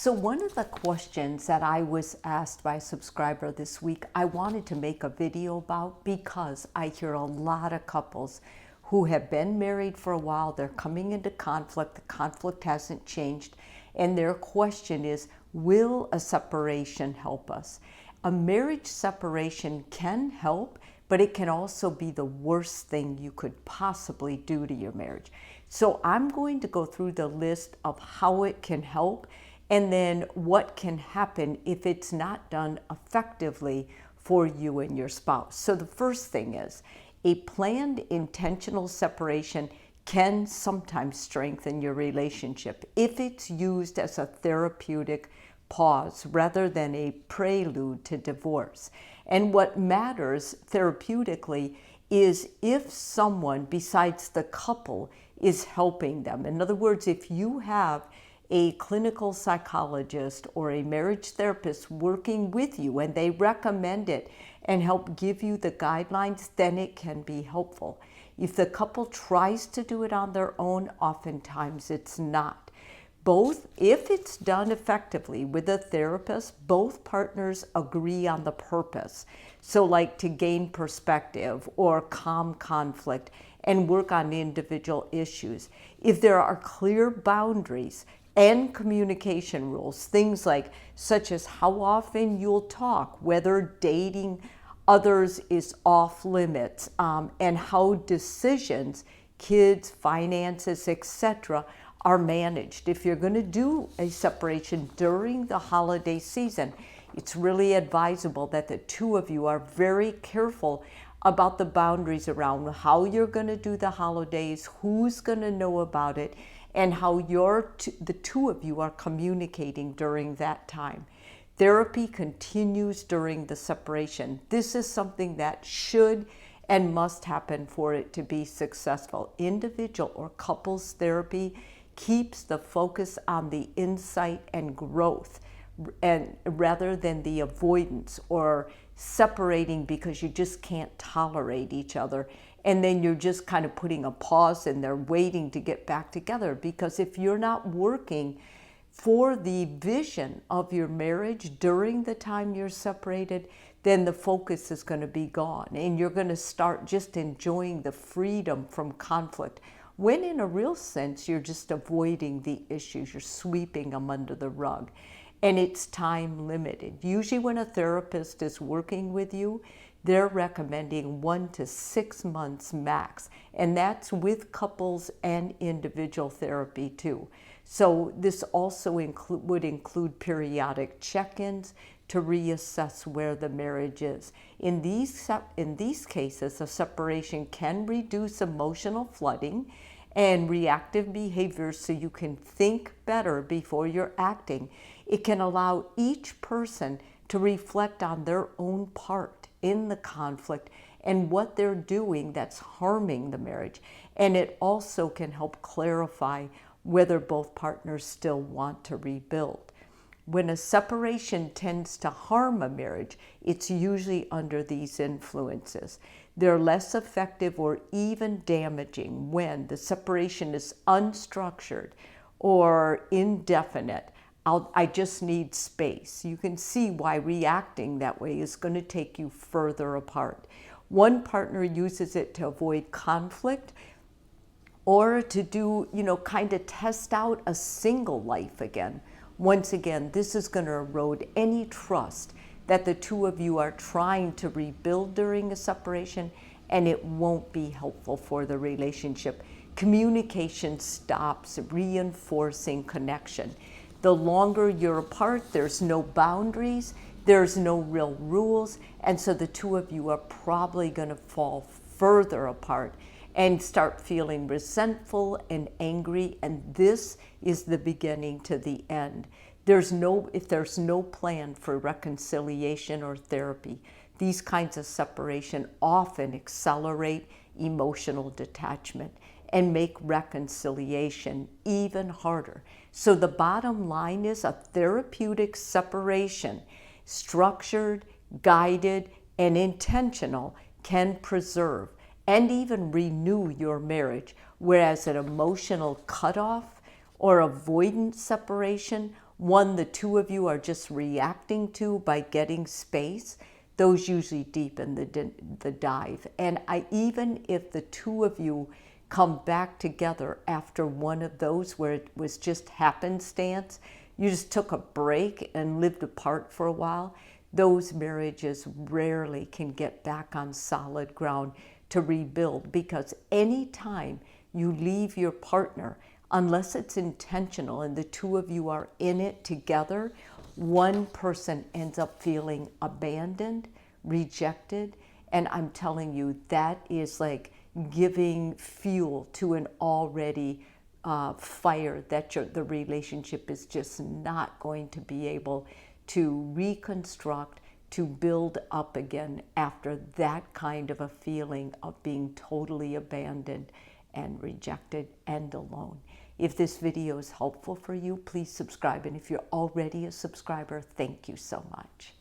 So one of the questions that I was asked by a subscriber this week, I wanted to make a video about because I hear a lot of couples who have been married for a while, they're coming into conflict, the conflict hasn't changed, and their question is, will a separation help us? A marriage separation can help, but it can also be the worst thing you could possibly do to your marriage. So I'm going to go through the list of how it can help and then what can happen if it's not done effectively for you and your spouse. So the first thing is a planned intentional separation can sometimes strengthen your relationship if it's used as a therapeutic pause rather than a prelude to divorce. And what matters therapeutically is if someone besides the couple is helping them. In other words, if you have a clinical psychologist or a marriage therapist working with you and they recommend it and help give you the guidelines, then it can be helpful. If the couple tries to do it on their own, oftentimes it's not. If it's done effectively with a therapist, both partners agree on the purpose. So like to gain perspective or calm conflict and work on individual issues. If there are clear boundaries and communication rules, things such as how often you'll talk, whether dating others is off limits, and how decisions, kids, finances, etc., are managed. If you're going to do a separation during the holiday season, it's really advisable that the two of you are very careful about the boundaries around how you're going to do the holidays, who's going to know about it, and how the two of you are communicating during that time. Therapy continues during the separation. This is something that should and must happen for it to be successful. Individual or couples therapy keeps the focus on the insight and growth, and rather than the avoidance or separating because you just can't tolerate each other. And then you're just kind of putting a pause in there, waiting to get back together. Because if you're not working for the vision of your marriage during the time you're separated, then the focus is going to be gone. And you're going to start just enjoying the freedom from conflict, when in a real sense, you're just avoiding the issues. You're sweeping them under the rug. And it's time limited. Usually when a therapist is working with you, they're recommending 1 to 6 months max. And that's with couples and individual therapy too. So this also would include periodic check-ins to reassess where the marriage is. In these cases, a separation can reduce emotional flooding and reactive behaviors so you can think better before you're acting. It can allow each person to reflect on their own part in the conflict and what they're doing that's harming the marriage. And it also can help clarify whether both partners still want to rebuild. When a separation tends to harm a marriage, it's usually under these influences. They're less effective or even damaging when the separation is unstructured or indefinite. I just need space. You can see why reacting that way is going to take you further apart. One partner uses it to avoid conflict or to do, kind of test out a single life again. Once again, this is going to erode any trust that the two of you are trying to rebuild during a separation, and it won't be helpful for the relationship. Communication stops reinforcing connection. The longer you're apart, there's no boundaries, there's no real rules, and so the two of you are probably going to fall further apart and start feeling resentful and angry, and this is the beginning to the end. If there's no plan for reconciliation or therapy, these kinds of separation often accelerate emotional detachment and make reconciliation even harder. So the bottom line is a therapeutic separation, structured, guided, and intentional, can preserve and even renew your marriage, whereas an emotional cutoff or avoidant separation one the two of you are just reacting to by getting space, those usually deepen the dive. And even if the two of you come back together after one of those where it was just happenstance, you just took a break and lived apart for a while, those marriages rarely can get back on solid ground to rebuild, because anytime you leave your partner, unless it's intentional and the two of you are in it together, one person ends up feeling abandoned, rejected, and I'm telling you, that is like giving fuel to an already fire that the relationship is just not going to be able to reconstruct, to build up again after that kind of a feeling of being totally abandoned and rejected and alone. If this video is helpful for you, please subscribe. And if you're already a subscriber, thank you so much.